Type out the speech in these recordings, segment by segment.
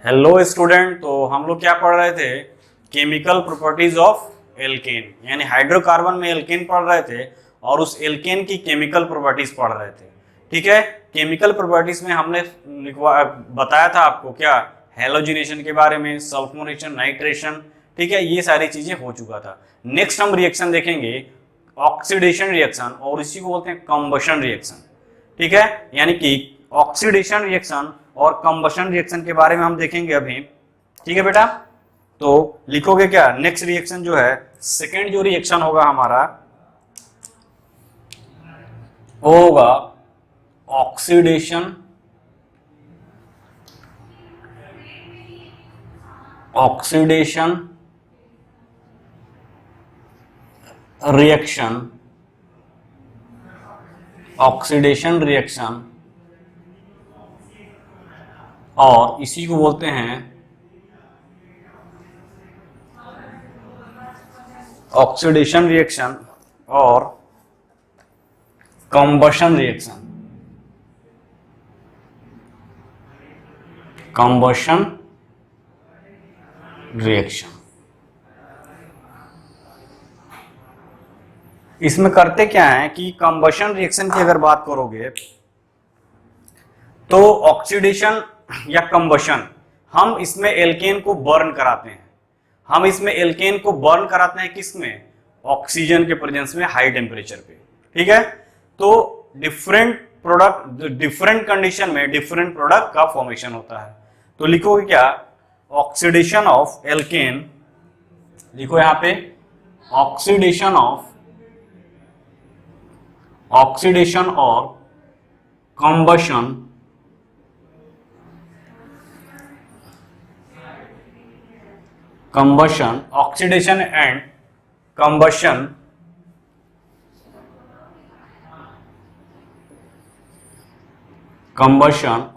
Hello student, तो हम लोग क्या पढ़ रहे थे? केमिकल प्रॉपर्टीज ऑफ एल्केन, यानी हाइड्रोकार्बन में एल्केन पढ़ रहे थे और उस एल्केन की केमिकल प्रॉपर्टीज पढ़ रहे थे। ठीक है, केमिकल प्रॉपर्टीज में हमने बताया था आपको क्या, हेलोजिनेशन के बारे में, सल्फोनेशन, नाइट्रेशन। ठीक है, ये सारी चीजें हो चुका था। नेक्स्ट हम रिएक्शन देखेंगे, ऑक्सीडेशन रिएक्शन, और इसी को बोलते हैं कंबशन रिएक्शन। ठीक है, यानी कि ऑक्सीडेशन रिएक्शन और कंबशन रिएक्शन के बारे में हम देखेंगे अभी। ठीक है बेटा, तो लिखोगे क्या? नेक्स्ट रिएक्शन जो है, सेकेंड जो रिएक्शन होगा हमारा वो होगा ऑक्सीडेशन रिएक्शन, ऑक्सीडेशन रिएक्शन, और इसी को बोलते हैं ऑक्सीडेशन रिएक्शन और कंबशन रिएक्शन। कंबशन रिएक्शन इसमें करते क्या है कि कंबशन रिएक्शन की अगर बात करोगे तो ऑक्सीडेशन या कंबशन, हम इसमें एल्केन को बर्न कराते हैं। हम इसमें एल्केन को बर्न कराते हैं किसमें? ऑक्सीजन के प्रेजेंस में, हाई टेम्परेचर पे। ठीक है, तो डिफरेंट प्रोडक्ट, डिफरेंट कंडीशन में डिफरेंट प्रोडक्ट का फॉर्मेशन होता है। तो लिखोगे क्या? ऑक्सीडेशन ऑफ एल्केन, लिखो यहां पे ऑक्सीडेशन और combustion oxidation and combustion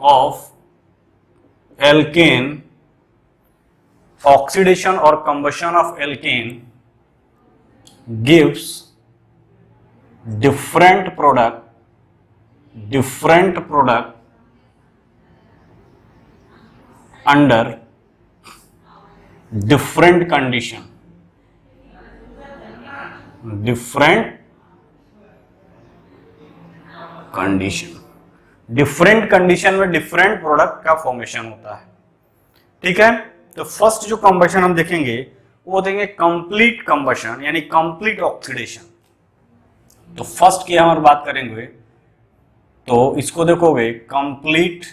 of alkane, oxidation और combustion of alkane gives different product under different condition, different condition में डिफरेंट प्रोडक्ट का फॉर्मेशन होता है। ठीक है, तो फर्स्ट जो कंबशन हम देखेंगे वो देखेंगे कंप्लीट कंबशन, यानी कंप्लीट ऑक्सीडेशन। तो फर्स्ट की हम बात करेंगे तो इसको देखोगे कंप्लीट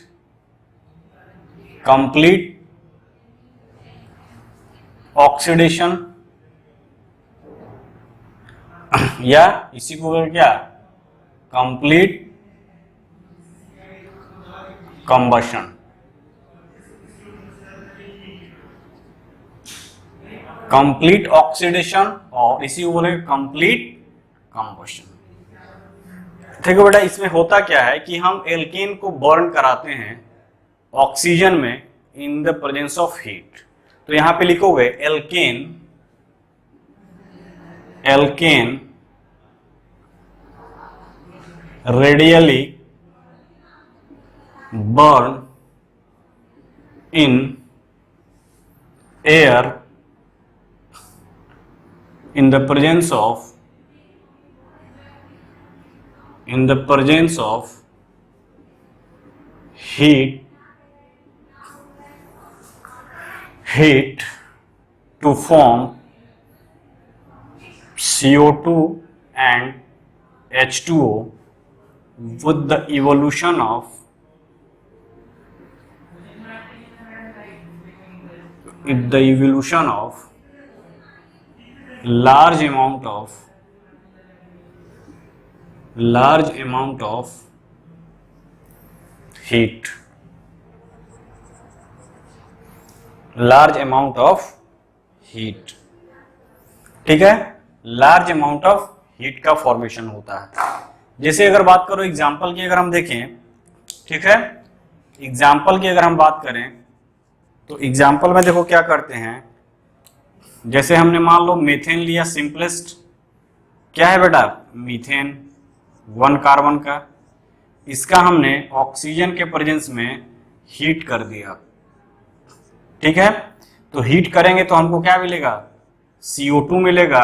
ऑक्सीडेशन, या इसी को क्या, कंप्लीट कंबशन। कंप्लीट ऑक्सीडेशन और इसी को बोलेंगे कंप्लीट कंबशन। देखो बेटा, इसमें होता क्या है कि हम एल्केन को बर्न कराते हैं ऑक्सीजन में in the presence of heat. तो यहां पे लिखोगे alkane readily burn in air in the presence of heat to form CO2 and H2O with the evolution of large amount of heat, ठीक है, लार्ज अमाउंट ऑफ हीट का formation होता है। जैसे अगर बात करो एग्जांपल की, अगर हम देखें, ठीक है, एग्जांपल की अगर हम बात करें तो एग्जांपल में देखो क्या करते हैं। जैसे हमने मान लो मीथेन लिया, सिंपलेस्ट क्या है बेटा, मीथेन 1 कार्बन का, इसका हमने ऑक्सीजन के प्रेजेंस में हीट कर दिया, ठीक है, तो हीट करेंगे तो हमको क्या मिलेगा, CO2 मिलेगा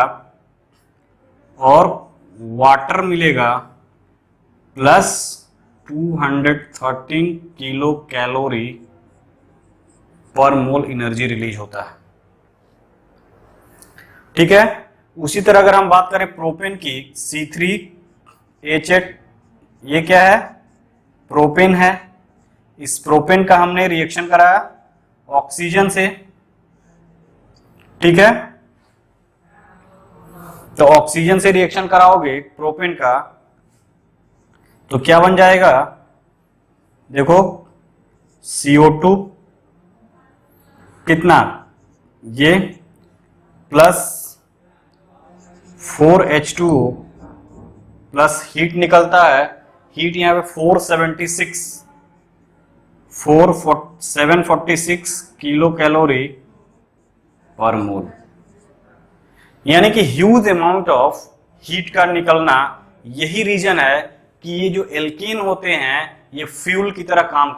और वाटर मिलेगा प्लस 213 किलो कैलोरी पर मोल एनर्जी रिलीज होता है। ठीक है, उसी तरह अगर हम बात करें प्रोपेन की, C3H8, ये क्या है, प्रोपेन है। इस प्रोपेन का हमने रिएक्शन कराया ऑक्सीजन से, ठीक है, तो ऑक्सीजन से रिएक्शन कराओगे प्रोपेन का तो क्या बन जाएगा, देखो CO2 कितना, ये प्लस 4H2O प्लस हीट निकलता है, हीट यहां पे 746 किलो कैलोरी पर मोल, यानी कि ह्यूज अमाउंट ऑफ हीट का निकलना। यही रीजन है कि ये जो एल्कीन होते हैं ये फ्यूल की तरह काम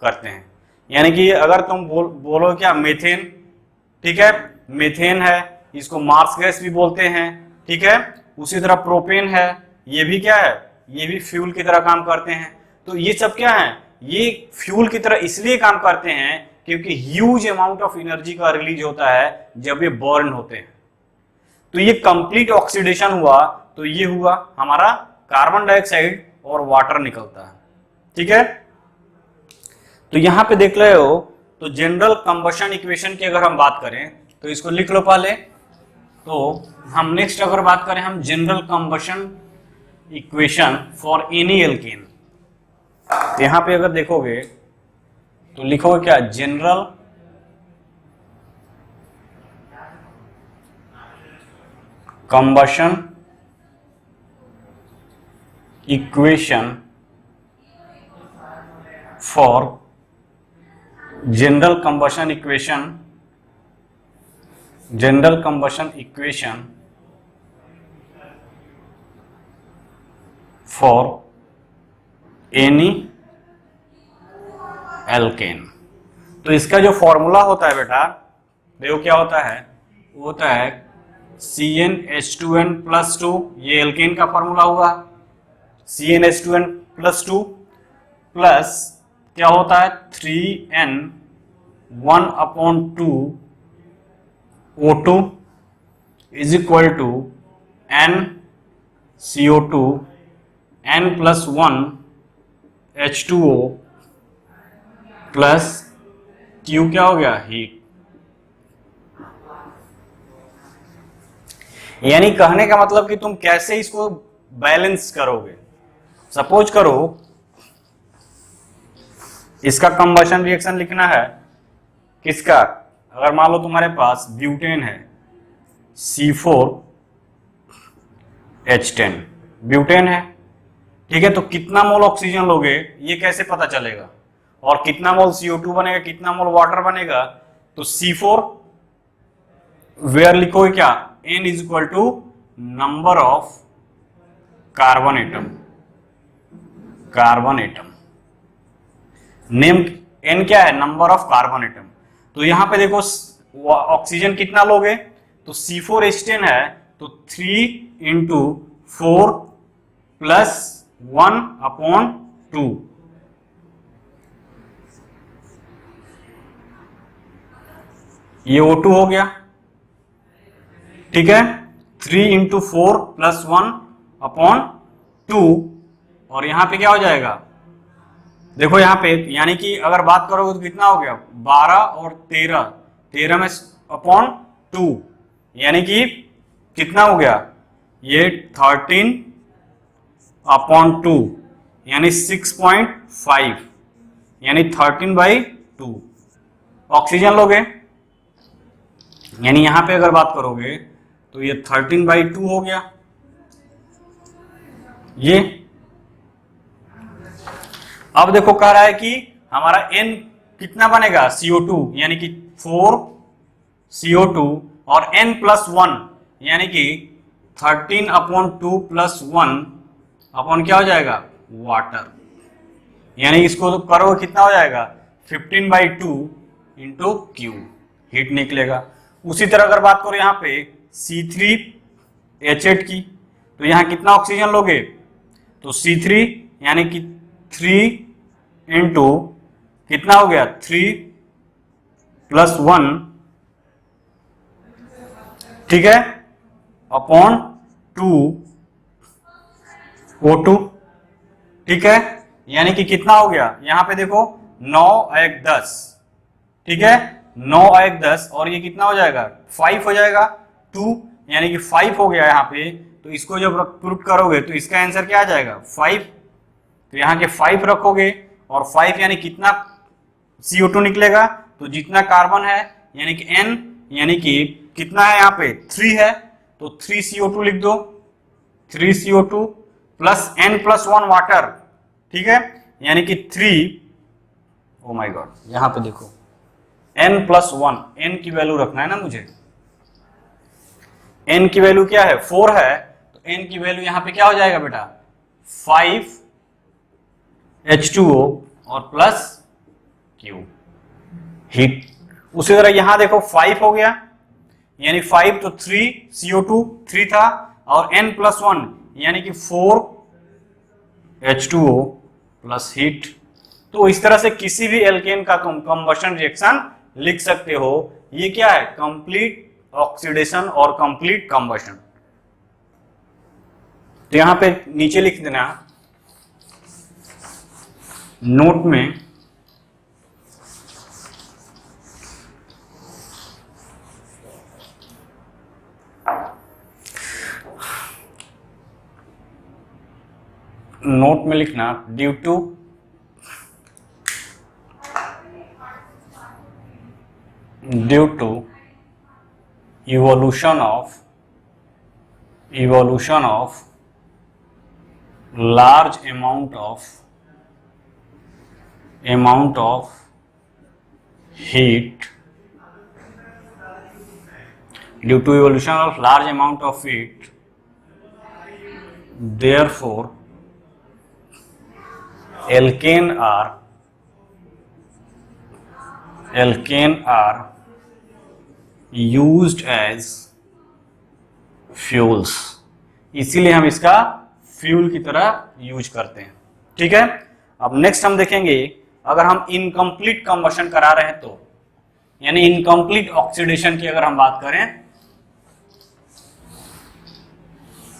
करते हैं। यानी कि अगर तुम बोलो क्या मीथेन, ठीक है, मीथेन है, इसको मार्स गैस भी बोलते हैं, ठीक है, उसी तरह प्रोपेन है, ये भी क्या है, ये भी फ्यूल की तरह काम करते हैं। तो ये सब क्या है, ये फ्यूल की तरह इसलिए काम करते हैं क्योंकि ह्यूज अमाउंट ऑफ एनर्जी का रिलीज होता है जब ये बर्न होते हैं। तो ये कंप्लीट ऑक्सीडेशन हुआ तो ये हुआ हमारा कार्बन डाइऑक्साइड और वाटर निकलता है। ठीक है, तो यहां पे देख रहे हो, तो जनरल कंबशन इक्वेशन की अगर हम बात करें तो इसको लिख लो पहले। तो हम नेक्स्ट अगर बात करें हम general combustion equation for any alkane, यहां पे अगर देखोगे तो लिखोगे क्या, general combustion equation for general combustion equation for any alkane. तो इसका जो फॉर्मूला होता है बेटा, देखो क्या होता है, वो होता है CnH2n+2, ये एल्केन का फॉर्मूला हुआ, CnH2n+2 प्लस क्या होता है 3n1/2 is equal to NCO2 n+1 H2O plus Q क्या हो गया, हीट। यानी कहने का मतलब कि तुम कैसे इसको बैलेंस करोगे। सपोज करो इसका कंबशन रिएक्शन लिखना है, किसका, अगर मान लो तुम्हारे पास ब्यूटेन है C4H10, ब्यूटेन है, ठीक है, तो कितना मोल ऑक्सीजन लोगे ये कैसे पता चलेगा, और कितना मोल CO2 बनेगा, कितना मोल वाटर बनेगा। तो C4 वेयर लिखोगे क्या, N is equal to number of carbon atom, name N क्या है, नंबर ऑफ कार्बन एटम। तो यहां पे देखो ऑक्सीजन कितना लोगे, तो C4H10 है तो 3 × 4 + 1/2, ये O2 हो गया, ठीक है, 3 × 4 + 1/2, और यहां पे क्या हो जाएगा, देखो यहां पे, यानी कि अगर बात करोगे तो कितना हो गया, 12 और 13 में /2, यानी कि कितना हो गया, ये 13/2 यानी 6.5, यानी 13/2 ऑक्सीजन लोगे, यानी यहां पे अगर बात करोगे तो ये 13/2 हो गया। ये अब देखो कह रहा है कि हमारा N कितना बनेगा, CO2 यानी कि 4 CO2 और N+1 यानी कि 13/2 + 1 क्या हो जाएगा, वाटर, यानी इसको तो करोगे कितना हो जाएगा 15/2 इंटू क्यू, हीट निकलेगा। उसी तरह अगर बात करो यहाँ पे C3H8 की, तो यहाँ कितना ऑक्सीजन लोगे, तो C3 यानी कि 3 इंटू कितना हो गया 3 + 1, ठीक है, अपॉन 2 O2, ठीक है, यानी कि कितना हो गया यहां पे देखो 9 × 10, ठीक है, 9 × 10 और ये कितना हो जाएगा 5 हो जाएगा 2, यानी कि 5 हो गया यहाँ पे। तो इसको जब पुट करोगे तो इसका आंसर क्या आ जाएगा 5, तो यहाँ के 5 रखोगे और 5 यानी कितना CO2 निकलेगा, तो जितना कार्बन है यानी कि N, यानी कि कितना है यहाँ पे 3 है, तो 3 CO2 लिख दो, 3 CO2 प्लस N + 1 वाटर, ठीक है, यानी कि 3, ओ माय गॉड, यहां पे देखो N + 1, N की वैल्यू रखना है ना मुझे, N की वैल्यू क्या है 4 है, तो N की वैल्यू यहां पे क्या हो जाएगा बेटा 5 H2O और प्लस Q, हीट। उसी तरह यहां देखो 5 हो गया, यानी 5 तो 3 CO2 3 था और N + 1 यानी कि 4 H2O प्लस हीट। तो इस तरह से किसी भी एल्केन का तुम कंबशन रिएक्शन लिख सकते हो। ये क्या है कंप्लीट ऑक्सीडेशन और कंप्लीट कंबशन। तो यहां पे नीचे लिख देना नोट में लिखना due to evolution of large amount of heat, due to evolution of large amount of heat, therefore alkane are used as fuels, इसीलिए हम इसका फ्यूल की तरह यूज करते हैं। ठीक है, अब नेक्स्ट हम देखेंगे अगर हम इनकम्प्लीट कंबशन करा रहे हैं तो, यानी इनकम्प्लीट ऑक्सीडेशन की अगर हम बात करें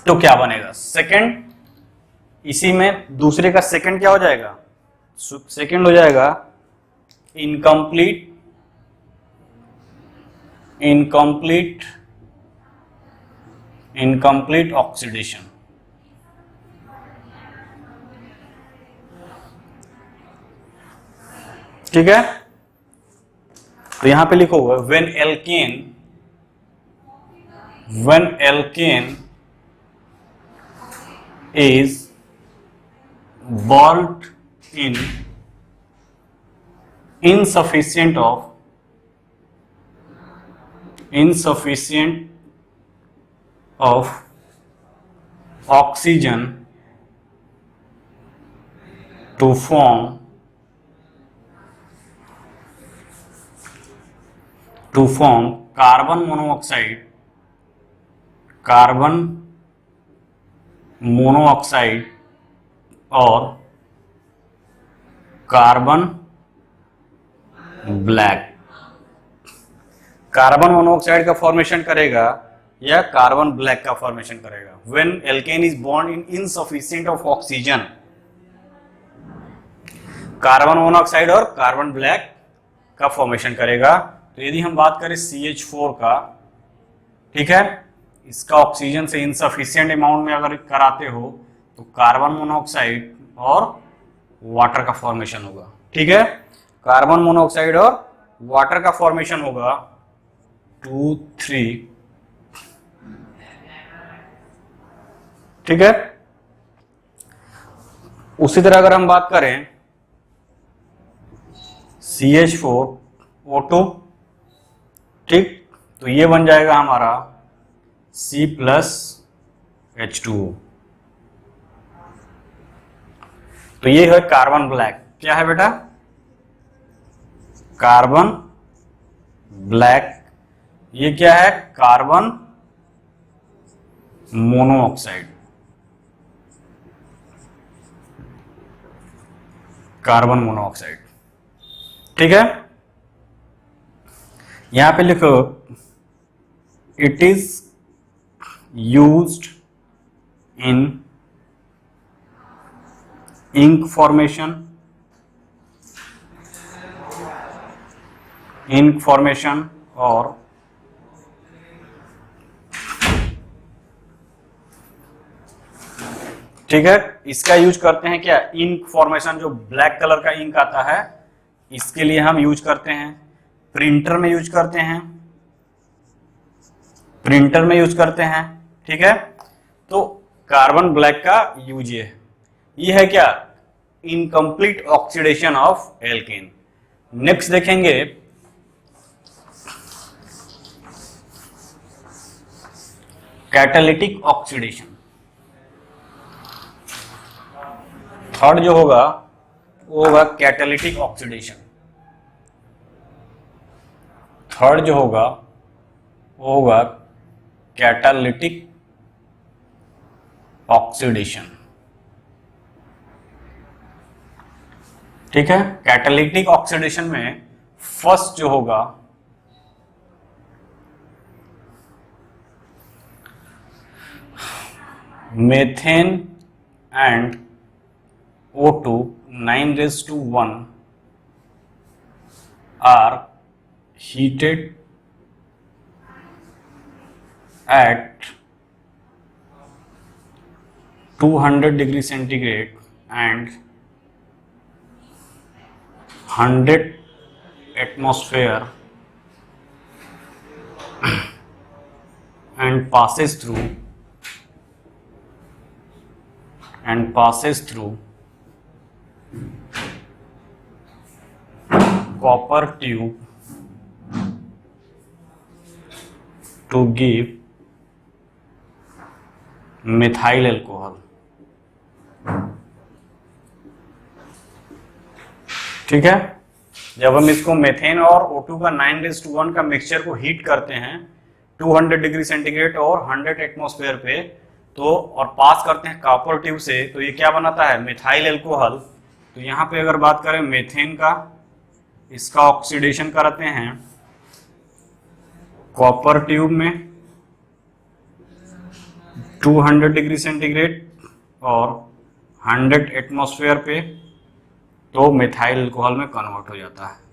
तो क्या बनेगा। सेकंड, इसी में दूसरे का सेकंड क्या हो जाएगा, सेकंड हो जाएगा इनकम्प्लीट ऑक्सीडेशन। ठीक है, तो यहां पे लिखो हुआ when alkane is burned in insufficient of oxygen to form carbon monoxide और कार्बन ब्लैक। कार्बन मोनोऑक्साइड का फॉर्मेशन करेगा या कार्बन ब्लैक का फॉर्मेशन करेगा। When alkane is burned in insufficient of oxygen, carbon monoxide और कार्बन ब्लैक का formation करेगा। तो यदि हम बात करें CH4 का, ठीक है, इसका ऑक्सीजन से इनसफिशिएंट अमाउंट में अगर कराते हो तो कार्बन मोनोऑक्साइड और वाटर का फॉर्मेशन होगा। ठीक है, कार्बन मोनोऑक्साइड और वाटर का फॉर्मेशन होगा 2, 3। ठीक है, उसी तरह अगर हम बात करें CH4O2, ठीक, तो ये बन जाएगा हमारा C+H2O। तो ये है कार्बन ब्लैक। क्या है बेटा, कार्बन ब्लैक, ये क्या है? Carbon monoxide, carbon monoxide. ठीक है, यहां पे लिखो it is used in ink formation, ink formation और ठीक है, इसका यूज करते हैं क्या? इंक फॉर्मेशन, जो ब्लैक कलर का इंक आता है इसके लिए हम यूज करते हैं, प्रिंटर में यूज करते हैं, प्रिंटर में यूज करते हैं। ठीक है, तो कार्बन ब्लैक का यूज ये है क्या? Incomplete oxidation of alkene. Next देखेंगे कैटालिटिक ऑक्सीडेशन। थर्ड जो होगा वो होगा कैटालिटिक ऑक्सीडेशन। थर्ड जो होगा वो होगा कैटालिटिक ऑक्सीडेशन। ठीक है, कैटालिटिक ऑक्सीडेशन में फर्स्ट जो होगा methane and O2 9⁻⁴ are heated at 200 degrees centigrade and 100 atmosphere and passes through copper tube to give methyl alcohol। ठीक है, जब हम इसको मेथेन और O2 का 9:1 का मिक्सचर को हीट करते हैं 200 डिग्री सेंटीग्रेड और 100 एटमॉस्फेयर पे, तो और पास करते हैं कॉपर ट्यूब से, तो ये क्या बनाता है? Methyl alcohol. तो यहाँ पे अगर बात करें मेथेन का, इसका ऑक्सीडेशन कराते हैं कॉपर ट्यूब में 200 डिग्री सेंटीग्रेड और 100 एटमॉस्फेयर पे, तो मिथाइल अल्कोहल में कन्वर्ट हो जाता है।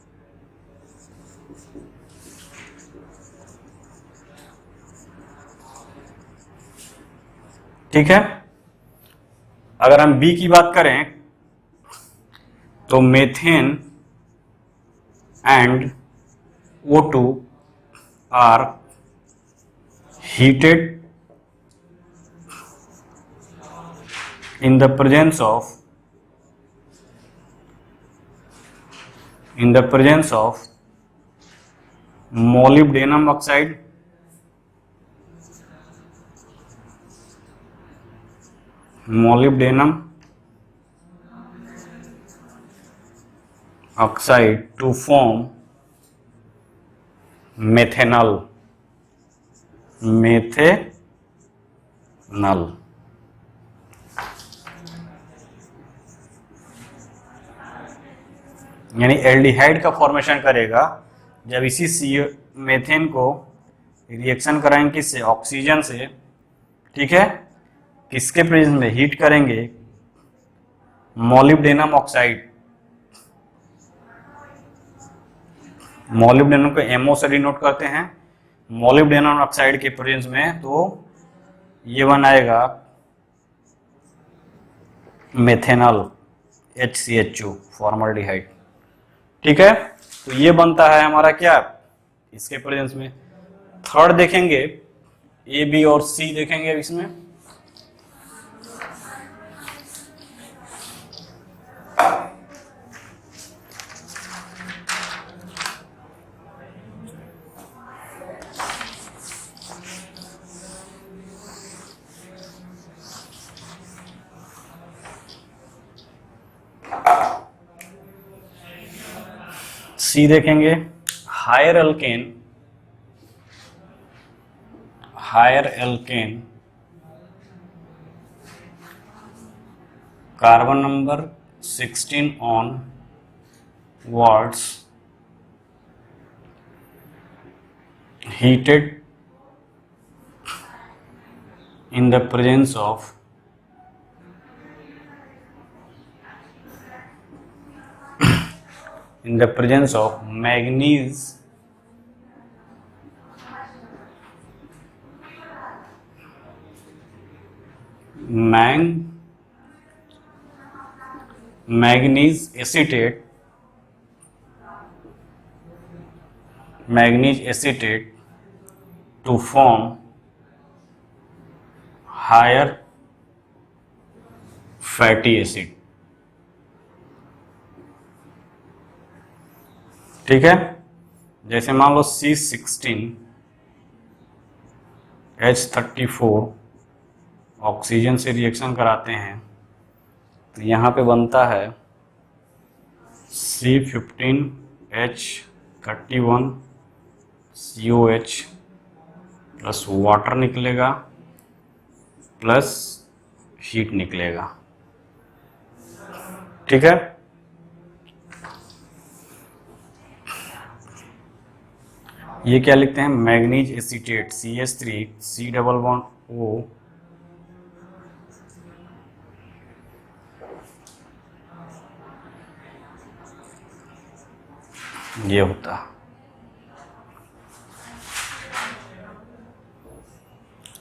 ठीक है, अगर हम बी की बात करें तो methane and O2 are heated in the presence of molybdenum oxide, to form methanol। यानी एल्डिहाइड का फॉर्मेशन करेगा जब इसी मेथेन को रिएक्शन कराएंगे किससे? ऑक्सीजन से। ठीक है, किसके प्रेजेंस में? हीट करेंगे मोलिब्डेनम ऑक्साइड, मोलिब्डेनम को MO से डिनोट करते हैं, मोलिब्डेनम ऑक्साइड के प्रेजेंस में, तो ये बनाएगा मेथेनॉल HCHO फॉर्मल्डिहाइड। ठीक है, तो ये बनता है हमारा क्या? इसके प्रेजेंस में। थर्ड देखेंगे A, B और C देखेंगे इसमें। सी देखेंगे higher alkane higher alkane carbon number 16 on wards heated in the presence of manganese acetate to form higher fatty acid। ठीक है, जैसे मान लो C16H34 ऑक्सीजन से रिएक्शन कराते हैं तो यहाँ पे बनता है C15H31 COH प्लस वाटर निकलेगा प्लस हीट निकलेगा। ठीक है, ये क्या लिखते हैं, manganese acetate CH3 C double bond O ये होता।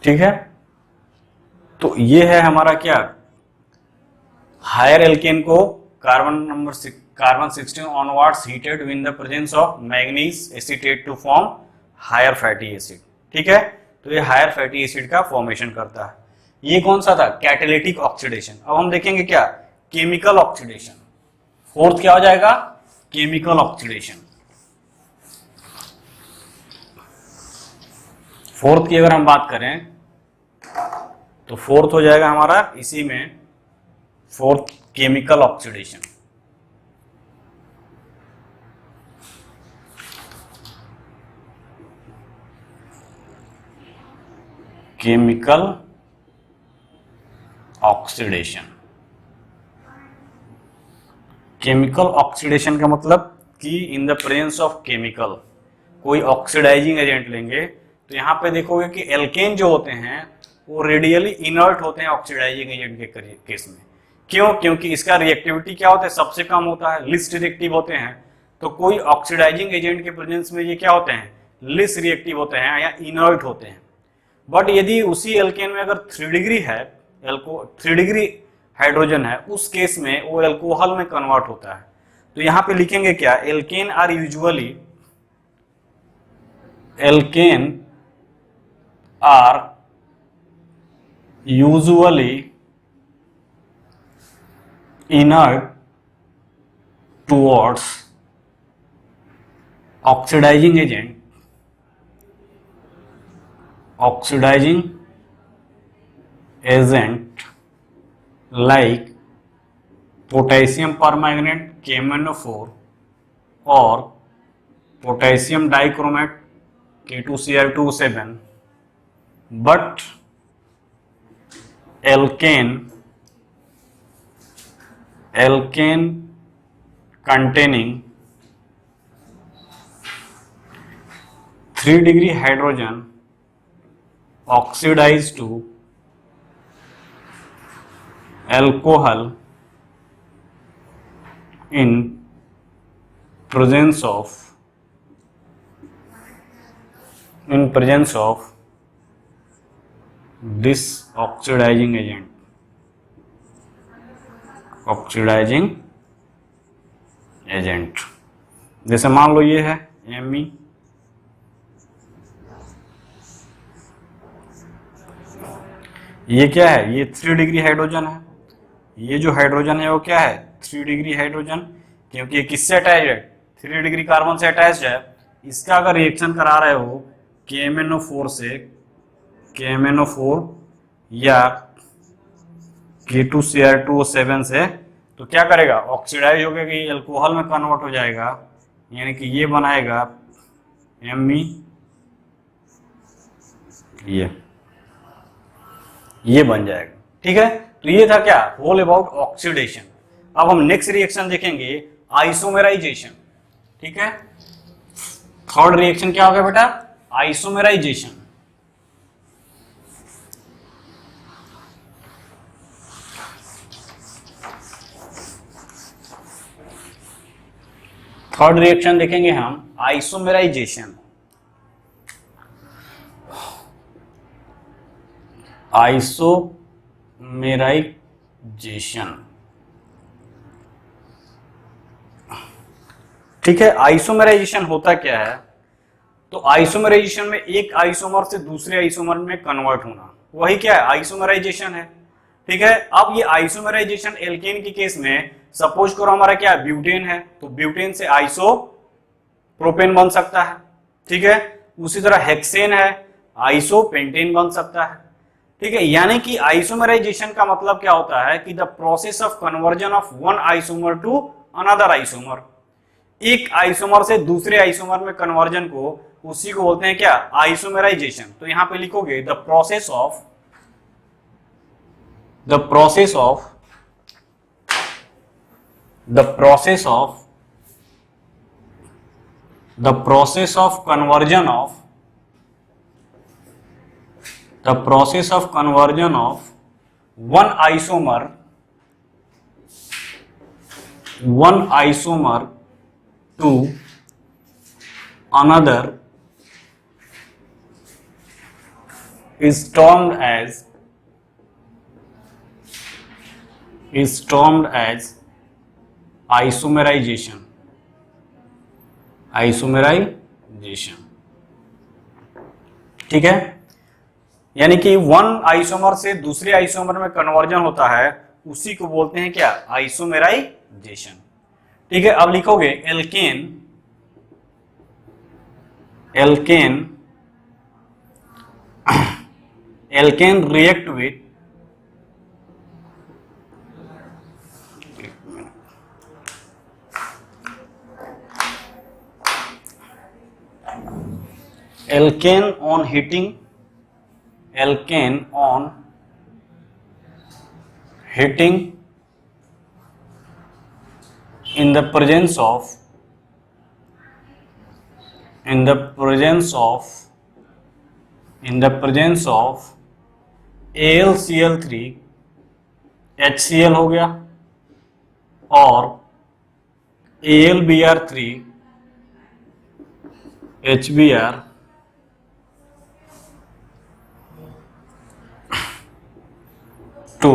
ठीक है, तो ये है हमारा क्या, हायर एल्केन को carbon 16 onwards heated in the presence of manganese acetate to form higher fatty acid. ठीक है, तो ये हायर फैटी एसिड का फॉर्मेशन करता है। ये कौन सा था, कैटालिटिक ऑक्सीडेशन। अब हम देखेंगे क्या, केमिकल ऑक्सीडेशन। फोर्थ क्या हो जाएगा, केमिकल ऑक्सीडेशन। फोर्थ की अगर हम बात करें तो फोर्थ हो जाएगा हमारा इसी में, fourth chemical oxidation. Chemical oxidation, chemical oxidation का मतलब कि इन द प्रेजेंस ऑफ केमिकल, कोई ऑक्सीडाइजिंग एजेंट लेंगे तो यहाँ पे देखोगे कि एल्केन जो होते हैं वो रेडियली इनर्ट होते हैं ऑक्सीडाइजिंग एजेंट के केस में। क्यों, क्योंकि इसका रिएक्टिविटी क्या होता है, सबसे कम होता है, लिस्ट रिएक्टिव होते हैं। तो कोई ऑक्सीडाइजिंग एजेंट के प्रेजेंस में ये क्या होते हैं, लिस्ट रिएक्टिव होते हैं या इनर्ट होते हैं। बट यदि उसी एल्केन में अगर 3 डिग्री है, 3 डिग्री हाइड्रोजन है, उस केस में वो एल्कोहल में कन्वर्ट होता है। तो यहाँ पे लिखेंगे क्या, alkane are usually inert towards oxidizing agent like potassium permanganate KMnO4 और potassium dichromate K2Cl2O7, but alkane containing 3 degree hydrogen oxidized to alcohol in presence of this oxidizing agent, जैसे मान लो ये है Me, ये क्या है, ये 3 डिग्री हाइड्रोजन है। ये जो हाइड्रोजन है वो क्या है, 3 डिग्री हाइड्रोजन, क्योंकि ये किससे अटैच है, 3 डिग्री कार्बन से अटैच है। इसका अगर रिएक्शन करा रहे हो KMnO4 से, KMnO4 या K2Cl2O7 से, तो क्या करेगा, ऑक्सीडाइज होकर कि अल्कोहल में कन्वर्ट हो जाएगा, यानी कि ये बनाएगा Me, ये ये बन जाएगा। ठीक है, तो ये था क्या, होल अबाउट ऑक्सीडेशन। अब हम नेक्स्ट रिएक्शन देखेंगे, आइसोमेराइजेशन। ठीक है, थर्ड रिएक्शन क्या हो गया बेटा, आइसोमेराइजेशन। थर्ड रिएक्शन देखेंगे हम, आइसोमेराइजेशन। आइसोमेराइजेशन। ठीक है, आइसोमेराइजेशन होता क्या है, तो आइसोमेराइजेशन में एक आइसोमर से दूसरे आइसोमर में कन्वर्ट होना, वही क्या है, आइसोमेराइजेशन है। ठीक है, अब ये आइसोमेराइजेशन एल्केन के केस में, सपोज करो हमारा क्या है, ब्यूटेन है, तो ब्यूटेन से आइसो प्रोपेन बन सकता है। ठीक है, उसी तरह हेक्सेन है, आइसो पेंटेन बन सकता है। ठीक है, यानी कि आइसोमेराइजेशन का मतलब क्या होता है कि the process of conversion of one isomer to another isomer, एक आइसोमर से दूसरे आइसोमर में कन्वर्जन को, उसी को बोलते हैं क्या, आइसोमेराइजेशन। तो यहां पे लिखोगे the process of the process of the process of the process of conversion of the process of conversion of one isomer to another is termed as isomerization। Isomerisation. ठीक है, यानी कि वन आइसोमर से दूसरे आइसोमर में conversion होता है, उसी को बोलते हैं क्या, आइसोमेराइजेशन। ठीक है, अब लिखोगे alkane, alkane alkane react with alkane on heating in the presence of AlCl3 HCl हो गया और AlBr3 HBr to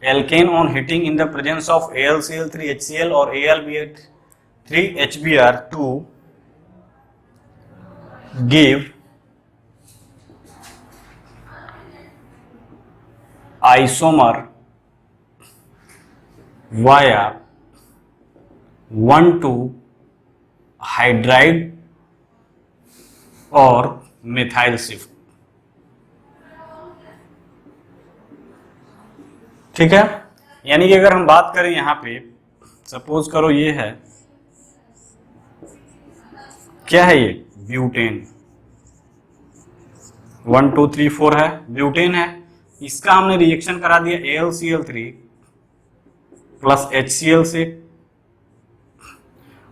alkane on heating in the presence of AlCl3 HCl or AlBr3 HBr to give isomer via 1,2 hydride और methyl shift. ठीक है, यानी कि अगर हम बात करें यहां पे, सपोज करो ये है, क्या है ये, ब्यूटेन, 1 2 3 4 है, ब्यूटेन है। इसका हमने रिएक्शन करा दिया AlCl3 प्लस HCl से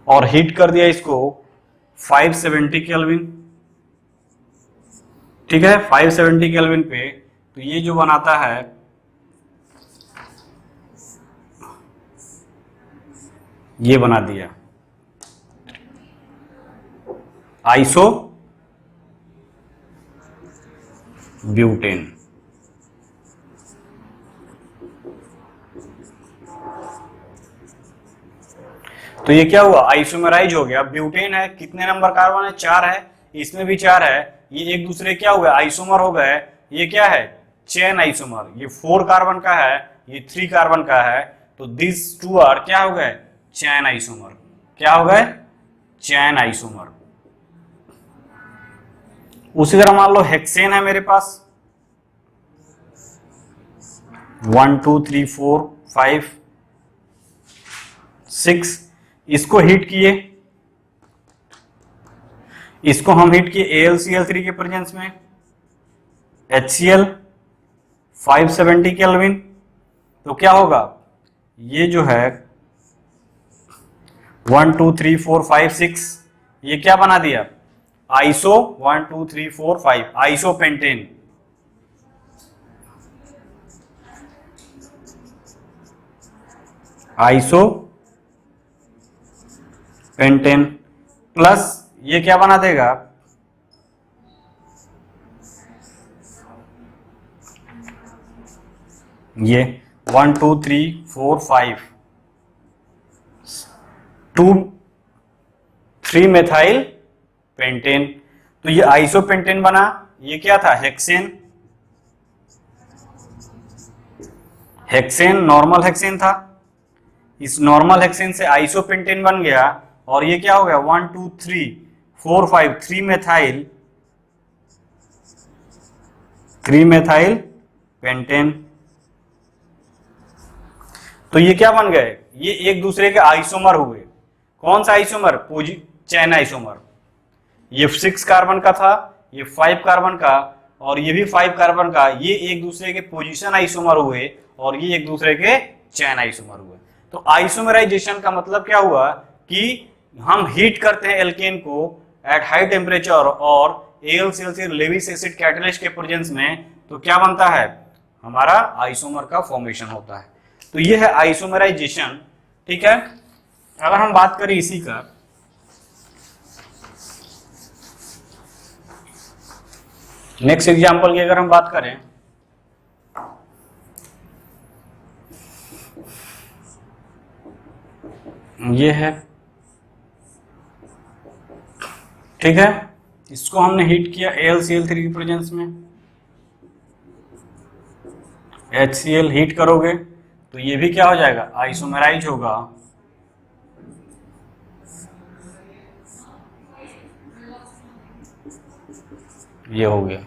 और हीट कर दिया इसको 570 केल्विन। ठीक है, 570 केल्विन पे, तो ये जो बनाता है ये बना दिया आइसो ब्यूटेन। तो ये क्या हुआ, आइसोमेराइज हो गया। ब्यूटेन है, कितने नंबर कार्बन है, 4 है, इसमें भी 4 है, ये एक दूसरे क्या हुआ, आइसोमर हो गए। ये क्या है, चेन आइसोमर, ये 4 कार्बन का है, ये 3 कार्बन का है, तो दिस 2 आर क्या हो गए, चैन आइसोमर। क्या हो गए, चैन आइसोमर। उसी तरह मान लो हेक्सेन है मेरे पास, 1 2 3 4 5 6, इसको हिट किए, इसको हम हिट किए AlCl3 के प्रेजेंस में, HCl 570 केल्विन। तो क्या होगा, ये जो है 1 2 3 4 5 6, ये क्या बना दिया, iso 1 2 3 4 5 isopentane. Iso pentane plus ये क्या बना देगा, ये 1 2 3 4 5 2 3 मेथाइल पेंटेन। तो ये आइसोपेंटेन बना, ये क्या था, हेक्सेन। हेक्सेन नॉर्मल हेक्सेन था, इस नॉर्मल हेक्सेन से आइसोपेंटेन बन गया, और ये क्या हो गया 1 2 3 4 5 3 मेथाइल पेंटेन। तो ये क्या बन गए, ये एक दूसरे के आइसोमर हुए। कौन सा आइसोमर, चैन आइसोमर। ये 6 कार्बन का था, ये 5 कार्बन का, और ये भी 5 कार्बन का, ये एक दूसरे के पोजीशन आइसोमर हुए, और ये एक दूसरे के चैन आइसोमर हुए। तो आइसोमराइजेशन का मतलब क्या हुआ कि हम हीट करते हैं एल्केन को एट हाई टेम्परेचर और AlCl3 लेविस एसिड कैटलिस्ट के प्रेजेंस में, तो क्या बनता है, हमारा आइसोमर का फॉर्मेशन होता है। तो ये है आइसोमराइजेशन। ठीक है, अगर हम बात करें इसी का, नेक्स्ट एग्जांपल की अगर हम बात करें, ये है, ठीक है, इसको हमने हीट किया AlCl3 की प्रेजेंस में, HCl हीट करोगे तो ये भी क्या हो जाएगा, आइसोमराइज होगा। ये हो गया,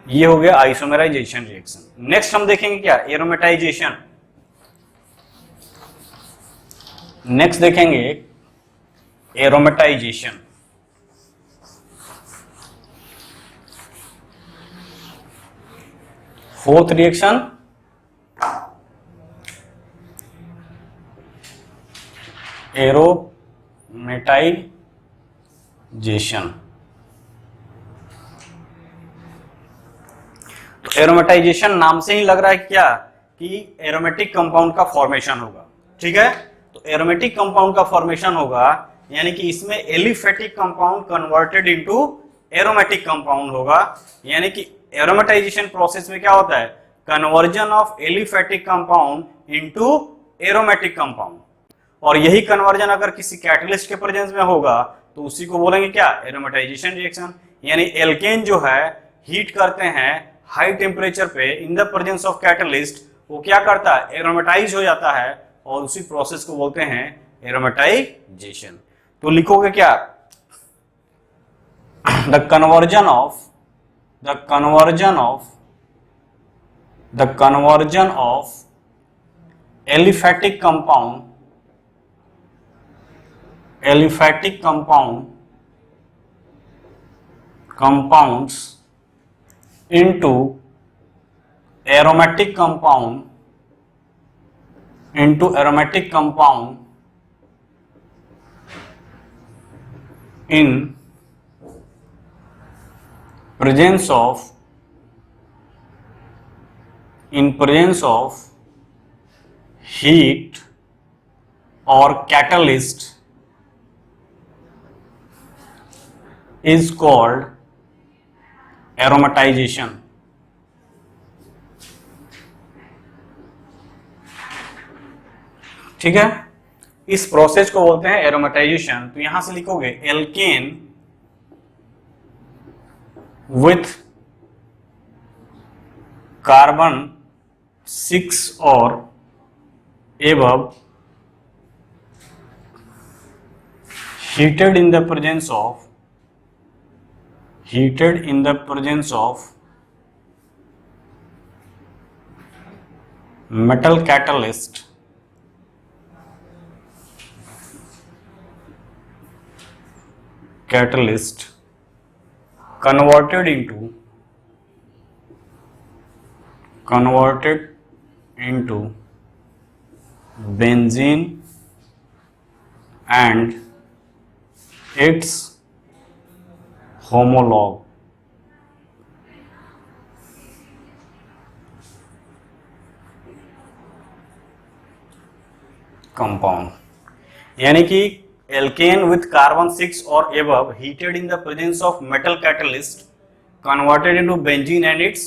ये हो गया आइसोमराइजेशन रिएक्शन। नेक्स्ट हम देखेंगे क्या, एरोमेटाइजेशन। नेक्स्ट देखेंगे एरोमेटाइजेशन। Fourth reaction aromatisation. तो एरोमेटाइजेशन नाम से ही लग रहा है क्या, कि एरोमेटिक कंपाउंड का फॉर्मेशन होगा। ठीक है, तो एरोमेटिक कंपाउंड का फॉर्मेशन होगा, यानी कि इसमें aliphatic compound converted into aromatic compound होगा। यानी कि एरोमेटाइजेशन प्रोसेस में क्या होता है, conversion of aliphatic compound into aromatic compound. और यही कन्वर्जन अगर किसी कैटलिस्ट के प्रेजेंस में होगा तो उसी को बोलेंगे क्या, एरोमेटाइजेशन रिएक्शन। यानी एल्केन जो है हीट करते हैं हाई टेम्परेचर पे इन द प्रेजेंस ऑफ कैटलिस्ट, वो क्या करता है, एरोमेटाइज हो जाता है, और उसी प्रोसेस को बोलते हैं एरोमेटाइजेशन। तो लिखोगे क्या, the conversion of aliphatic compounds into aromatic compound in presence of heat or catalyst is called aromatization। ठीक है, इस प्रोसेस को बोलते हैं एरोमेटाइजेशन। तो यहां से लिखोगे एल्केन विथ कार्बन 6 और above heated in the presence of metal catalyst converted into converted into benzene and its homologue compound, यानी कि एल्केन विथ कार्बन 6 और above heated in the presence of metal catalyst converted into benzene and it's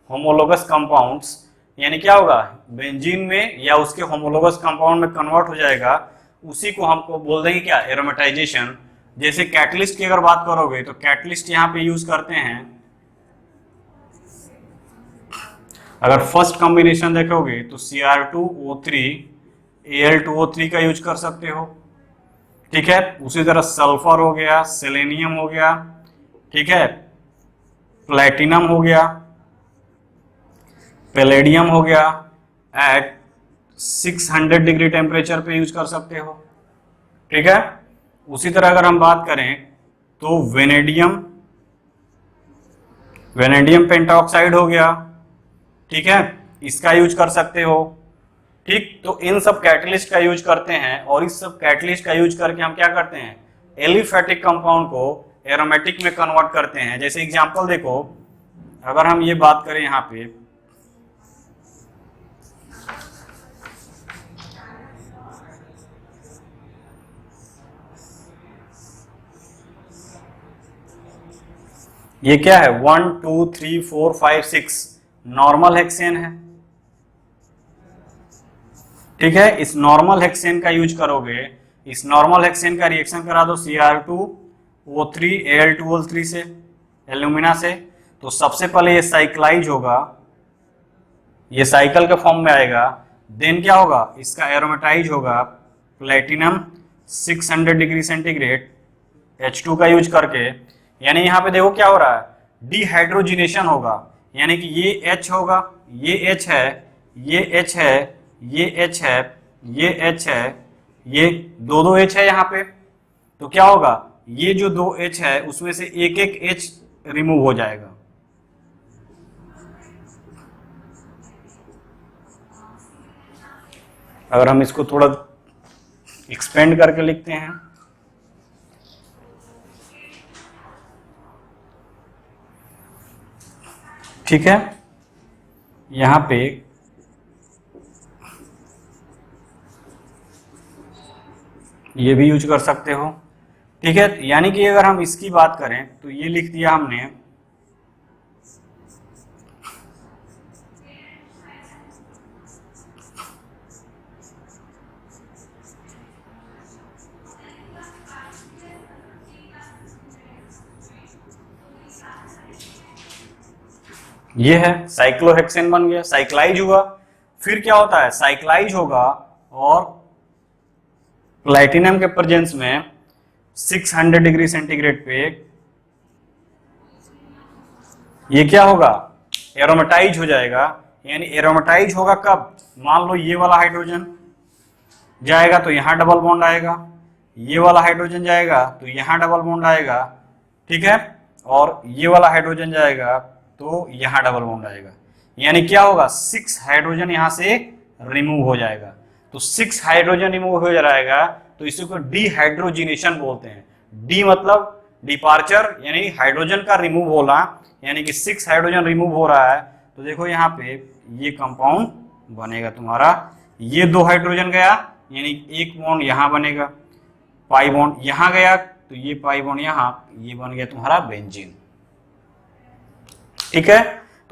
homologous compounds, यानी क्या होगा, benzene में या उसके homologous compound में कन्वर्ट हो जाएगा, उसी को हमको बोल देंगे क्या, एरोमेटाइजेशन। जैसे कैटलिस्ट की अगर बात करोगे तो कैटलिस्ट यहाँ पे यूज करते हैं, अगर फर्स्ट कॉम्बिनेशन देखोगे तो Cr2O3 Al2O3 का यूज कर सकते हो, ठीक है। उसी तरह सल्फर हो गया, सेलेनियम हो गया, ठीक है, प्लेटिनम हो गया, पैलेडियम हो गया, एट 600 डिग्री टेम्परेचर पे यूज कर सकते हो, ठीक है। उसी तरह अगर हम बात करें तो वेनेडियम पेंटाऑक्साइड हो गया, ठीक है, इसका यूज कर सकते हो, ठीक। तो इन सब कैटलिस्ट का यूज करते हैं, और इस सब कैटलिस्ट का यूज करके हम क्या करते हैं, एलिफेटिक कंपाउंड को एरोमेटिक में कन्वर्ट करते हैं। जैसे एग्जांपल देखो, अगर हम ये बात करें यहाँ पे, ये क्या है, 1 2 3 4 5 6 नॉर्मल हेक्सेन है, ठीक है। इस नॉर्मल हेक्सेन का यूज करोगे, इस नॉर्मल हेक्सेन का रिएक्शन करा दो Cr2O3 Al2O3 से, एल्यूमिना से, तो सबसे पहले ये साइक्लाइज होगा, ये साइकिल के फॉर्म में आएगा, देन क्या होगा, इसका एरोमेटाइज होगा प्लेटिनम 600 डिग्री सेंटीग्रेड H2 का यूज करके, यानी यहाँ पे देखो क्या हो रहा है, डिहाइड्रोजिनेशन होगा, यानी कि ये H होगा, ये H है, ये H है, ये H है, ये H है, ये दो H है यहाँ पे, तो क्या होगा, ये जो दो H है उसमें से एक एक H रिमूव हो जाएगा। अगर हम इसको थोड़ा एक्सपेंड करके लिखते हैं, ठीक है, यहां पे ये भी यूज कर सकते हो, ठीक है। यानी कि अगर हम इसकी बात करें तो ये लिख दिया हमने, ये है साइक्लोहेक्सेन बन गया, साइक्लाइज हुआ। फिर क्या होता है, साइक्लाइज होगा और प्लैटिनम के प्रेजेंस में 600 डिग्री सेंटीग्रेड पे ये क्या होगा, एरोमेटाइज हो जाएगा। यानी एरोमेटाइज होगा कब, मान लो ये वाला हाइड्रोजन जाएगा तो यहां डबल बॉन्ड आएगा, ये वाला हाइड्रोजन जाएगा तो यहां डबल बॉन्ड आएगा, ठीक है, और ये वाला हाइड्रोजन जाएगा तो यहां डबल बॉन्ड आएगा। यानी क्या होगा, 6 हाइड्रोजन यहां से रिमूव हो जाएगा। तो 6 हाइड्रोजन रिमूव हो जाएगा तो इसी को डिहाइड्रोजिनेशन बोलते हैं। डी मतलब डिपार्चर, यानी हाइड्रोजन का रिमूव होना, यानी कि 6 हाइड्रोजन रिमूव हो रहा है। तो देखो यहाँ पे ये कंपाउंड बनेगा तुम्हारा, ये 2 हाइड्रोजन गया यानी एक बॉन्ड यहां बनेगा, पाई बॉन्ड यहां गया तो ये पाई बॉन्ड यहां, ये बन गया तुम्हारा बेंजीन, ठीक है।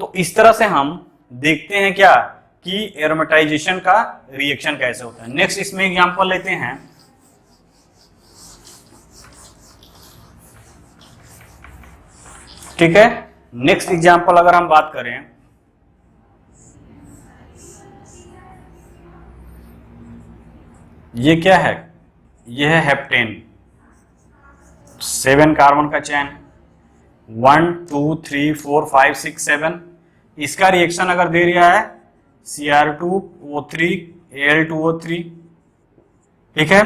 तो इस तरह से हम देखते हैं क्या कि एरोमेटाइजेशन का रिएक्शन कैसे होता है। नेक्स्ट इसमें एग्जांपल लेते हैं, ठीक है। नेक्स्ट एग्जांपल अगर हम बात करें, ये क्या है, ये है हेप्टेन, 7 कार्बन का चैन, 1 2 3 4 5 6 7। इसका रिएक्शन अगर दे रहा है Cr2O3 Al2O3, ठीक है,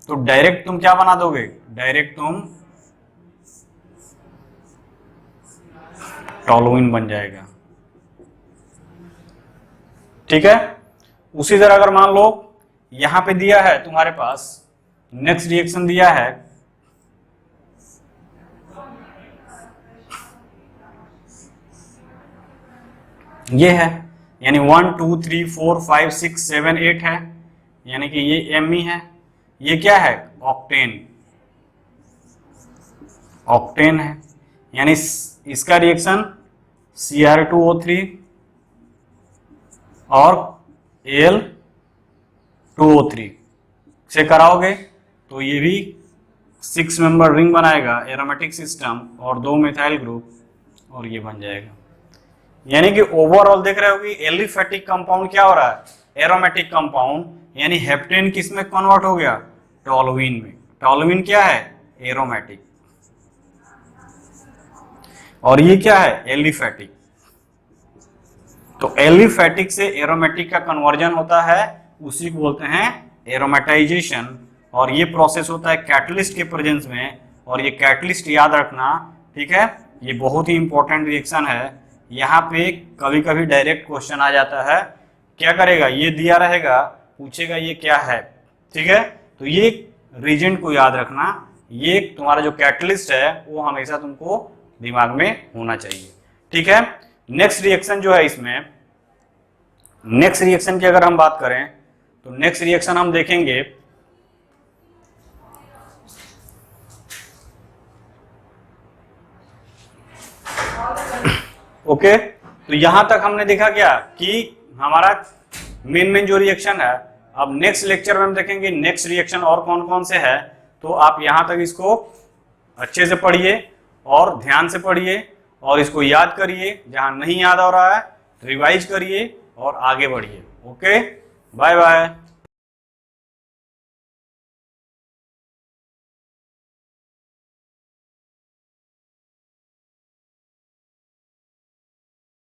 तो डायरेक्ट तुम क्या बना दोगे, डायरेक्ट तुम टॉलुइन बन जाएगा, ठीक है। उसी तरह अगर मान लो यहां पे दिया है तुम्हारे पास नेक्स्ट रिएक्शन दिया है, ये है, यानी 1 2 3 4 5 6 7 8 है, यानी कि ये Me है। ये क्या है? ऑक्टेन, ऑक्टेन है, यानी इसका रिएक्शन Cr2O3 और Al2O3 से कराओगे तो ये भी 6 मेंबर रिंग बनाएगा, एरोमेटिक सिस्टम, और 2 मिथाइल ग्रुप, और ये बन जाएगा। यानी कि ओवरऑल देख रहे हो कि एलिफेटिक कंपाउंड क्या हो रहा है? एरोमेटिक कंपाउंड, यानी हेप्टेन किस में कन्वर्ट हो गया? टोलुइन में। टोलुइन क्या है? एरोमेटिक। और ये क्या है? एलिफेटिक। तो एलिफेटिक से एरोमेटिक का कन्वर्जन होता है, उसी को बोलते हैं एरोमेटाइजेशन। और ये प्रोसेस होता है कैटलिस्ट के प्रेजेंस में, और ये कैटलिस्ट याद रखना, ठीक है, ये बहुत ही इंपॉर्टेंट रिएक्शन है। यहाँ पे कभी कभी डायरेक्ट क्वेश्चन आ जाता है, क्या करेगा? ये दिया रहेगा, पूछेगा ये क्या है, ठीक है। तो ये रीजेंट को याद रखना, ये तुम्हारा जो कैटलिस्ट है वो हमेशा तुमको दिमाग में होना चाहिए, ठीक है। नेक्स्ट रिएक्शन जो है इसमें, नेक्स्ट रिएक्शन की अगर हम बात करें तो नेक्स्ट रिएक्शन हम देखेंगे ओके। तो यहां तक हमने देखा क्या कि हमारा मेन जो रिएक्शन है। अब नेक्स्ट लेक्चर में हम देखेंगे नेक्स्ट रिएक्शन और कौन कौन से है। तो आप यहां तक इसको अच्छे से पढ़िए और ध्यान से पढ़िए और इसको याद करिए, जहां नहीं याद हो रहा है रिवाइज करिए और आगे बढ़िए। Okay, bye bye.